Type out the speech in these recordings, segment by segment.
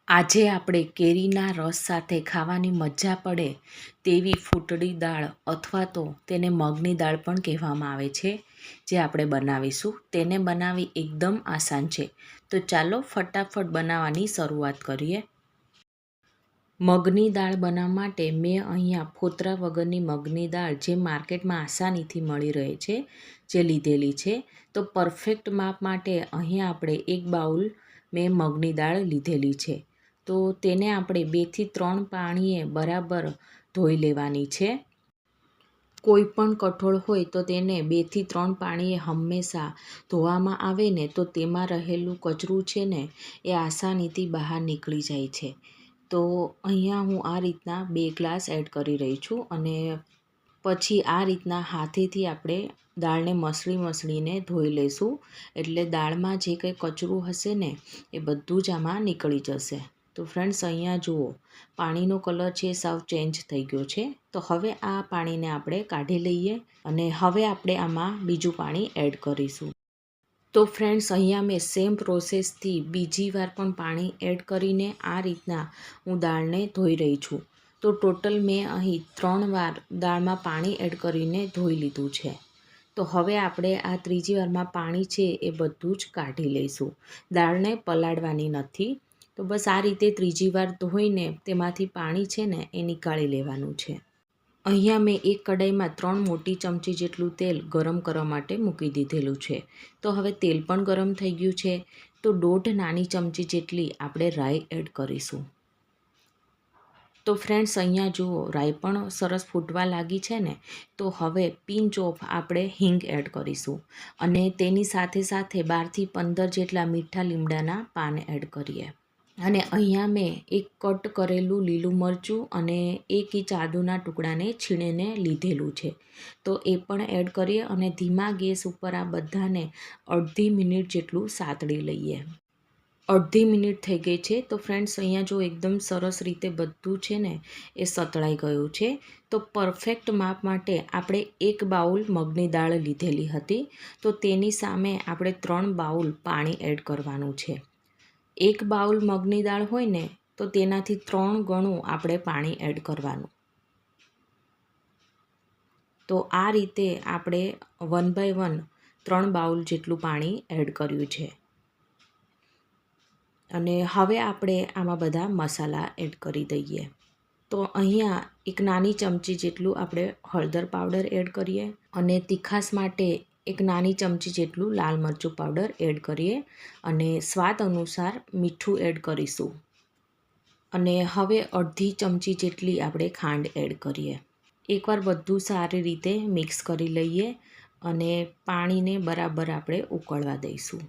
આજે આપણે કેરીના રસ સાથે ખાવાની મજા પડે તેવી ફૂટડી દાળ અથવા તો તેને મગની દાળ પણ કહેવામાં આવે છે, જે આપણે બનાવીશું. તેને બનાવવી એકદમ આસાન છે. તો ચાલો ફટાફટ બનાવવાની શરૂઆત કરીએ. મગની દાળ બનાવવા માટે મેં અહીંયા ફોતરા વગરની મગની દાળ, જે માર્કેટમાં આસાનીથી મળી રહે છે, જે લીધેલી છે. તો પરફેક્ટ માપ માટે અહીંયા આપણે 1 બાઉલ મેં મગની દાળ લીધેલી છે. તો તેને આપણે 2 થી 3 પાણીએ બરાબર ધોઈ લેવાની છે. કોઈ પણ કઠોળ હોય તો તેને 2 થી 3 પાણીએ હંમેશા ધોવામાં આવે ને તો તેમાં રહેલું કચરું છે ને એ આસાનીથી બહાર નીકળી જાય છે. તો અહીંયા હું આ રીતના 2 ગ્લાસ એડ કરી રહી છું અને પછી આ રીતના હાથેથી આપણે દાળને મસળીને ધોઈ લઈશું. એટલે દાળમાં જે કંઈ કચરું હશે ને એ બધું જ આમાં નીકળી જશે. તો ફ્રેન્ડ્સ, અહીંયા જુઓ, પાણીનો કલર છે સાવ ચેન્જ થઈ ગયો છે. તો હવે આ પાણીને આપણે કાઢી લઈએ અને હવે આપણે આમાં બીજું પાણી એડ કરીશું. તો ફ્રેન્ડ્સ, અહીંયા મેં સેમ પ્રોસેસથી બીજી વાર પણ પાણી એડ કરીને આ રીતના હું દાળને ધોઈ રહી છું. તો ટોટલ મેં અહીં 3 વાર દાળમાં પાણી એડ કરીને ધોઈ લીધું છે. તો હવે આપણે આ ત્રીજી વારમાં પાણી છે એ બધું જ કાઢી લઈશું. દાળને પલાળવાની નથી. તો બસ આ રીતે ત્રીજી વાર ધોઈને તેમાંથી પાણી છે ને એ નીકાળી લેવાનું છે. અહીંયા મેં એક કડાઈમાં 3 મોટી ચમચી જેટલું તેલ ગરમ કરવા માટે મૂકી દીધેલું છે. તો હવે તેલ પણ ગરમ થઈ ગયું છે. તો 1.5 નાની ચમચી જેટલી આપણે રાઈ એડ કરીશું. તો ફ્રેન્ડ્સ, અહીંયા જુઓ, રાઈ પણ સરસ ફૂટવા લાગી છે ને. તો હવે પિંચ ઓફ આપણે હિંગ એડ કરીશું અને તેની સાથે સાથે 12 થી 15 જેટલા મીઠા લીમડાના પાન એડ કરીએ. અને અહીંયા મેં એક કટ કરેલું લીલું મરચું અને 1 ઇંચ આદુના ટુકડાને છીણીને લીધેલું છે. તો એ પણ એડ કરીએ અને ધીમા ગેસ ઉપર આ બધાને અડધી મિનિટ જેટલું સાતળી લઈએ. અડધી મિનિટ થઈ ગઈ છે. તો ફ્રેન્ડ્સ, અહીંયા જો એકદમ સરસ રીતે બધું છે ને એ સતળાઈ ગયું છે. તો પરફેક્ટ માપ માટે આપણે 1 બાઉલ મગની દાળ લીધેલી હતી. તો તેની સામે આપણે 3 બાઉલ પાણી એડ કરવાનું છે. 1 બાઉલ મગની દાળ હોય ને તો તેનાથી 3 ગણું આપણે પાણી એડ કરવાનું. તો આ રીતે આપણે 1 બાય 1 3 બાઉલ જેટલું પાણી એડ કર્યું છે. અને હવે આપણે આમાં બધા મસાલા એડ કરી દઈએ. તો અહીંયા 1 નાની ચમચી જેટલું આપણે હળદર પાવડર એડ કરીએ અને તીખાસ માટે 1 નાની ચમચી જેટલું લાલ મરચું પાવડર એડ કરીએ અને સ્વાદ અનુસાર મીઠું એડ કરીશું. અને હવે અડધી ચમચી જેટલી આપણે ખાંડ એડ કરીએ. એકવાર બધું સારી રીતે મિક્સ કરી લઈએ અને પાણીને બરાબર આપણે ઉકળવા દઈશું.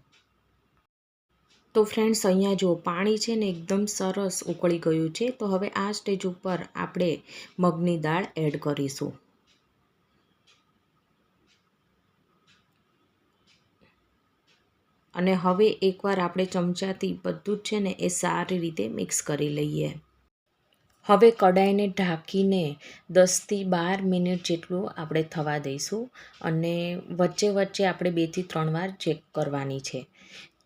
તો ફ્રેન્ડ્સ, અહીંયા જો પાણી છે ને એકદમ સરસ ઉકળી ગયું છે. તો હવે આ સ્ટેજ ઉપર આપણે મગની દાળ એડ કરીશું. અને હવે એકવાર આપણે ચમચાથી બધું જ છે ને એ સારી રીતે મિક્સ કરી લઈએ. હવે કડાઈને ઢાંકીને 10 થી 12 મિનિટ જેટલું આપણે થવા દઈશું અને વચ્ચે વચ્ચે આપણે 2 થી 3 વાર ચેક કરવાની છે.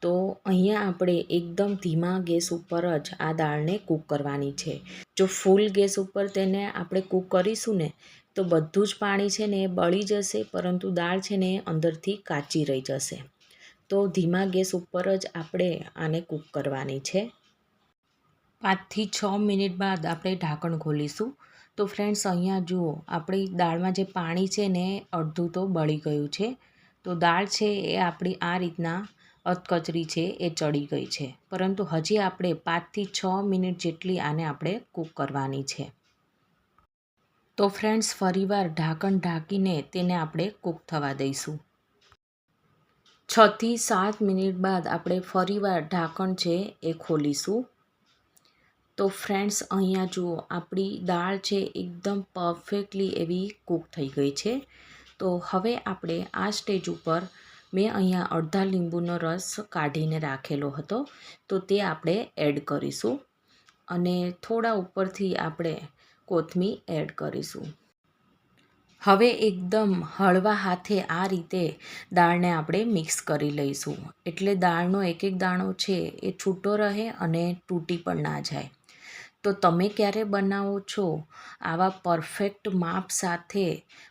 તો અહીંયા આપણે એકદમ ધીમા ગેસ ઉપર જ આ દાળને કૂક કરવાની છે. જો ફૂલ ગેસ ઉપર તેને આપણે કૂક કરીશું ને તો બધું જ પાણી છે ને એ બળી જશે, પરંતુ દાળ છે ને અંદરથી કાચી રહી જશે. તો ધીમા ગેસ ઉપર જ આપણે આને કૂક કરવાની છે. 5 થી 6 મિનિટ બાદ આપણે ઢાંકણ ખોલીશું. તો ફ્રેન્ડ્સ, અહીંયા જુઓ, આપણી દાળમાં જે પાણી છે ને અડધું તો બળી ગયું છે. તો દાળ છે એ આપણી આ રીતના અધકચરી છે એ ચડી ગઈ છે, પરંતુ હજી આપણે 5 થી 6 મિનિટ જેટલી આને આપણે કૂક કરવાની છે. તો ફ્રેન્ડ્સ, ફરીવાર ઢાંકણ ઢાંકીને તેને આપણે કૂક થવા દઈશું. 6 થી 7 મિનિટ બાદ આપણે ફરીવાર ઢાંકણ છે એ ખોલીશું. તો ફ્રેન્ડ્સ, અહીંયા જુઓ, આપણી દાળ છે એકદમ પરફેક્ટલી એવી કૂક થઈ ગઈ છે. તો હવે આપણે આ સ્ટેજ ઉપર મેં અહીંયા અડધા લીંબુનો રસ કાઢીને રાખેલો હતો, તો તે આપણે એડ કરીશું અને થોડા ઉપરથી આપણે કોથમીર એડ કરીશું. હવે એકદમ હળવા હાથે આ રીતે દાળને આપણે મિક્સ કરી લઈશું, એટલે દાળનો એક એક દાણો છે એ છૂટો રહે અને તૂટી પણ ના જાય. તો તમે ક્યારે બનાવો છો આવા પરફેક્ટ માપ સાથે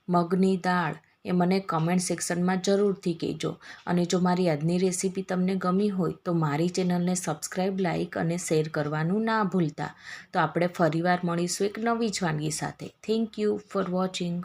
મગની દાળ, એ મને કમેન્ટ સેક્શનમાં જરૂરથી કહેજો. અને જો મારી આજની રેસીપી તમને ગમી હોય તો મારી ચેનલને સબસ્ક્રાઈબ, લાઈક અને શેર કરવાનું ના ભૂલતા. તો આપણે ફરીવાર મળીશું એક નવી જ વાનગી સાથે. Thank you for watching.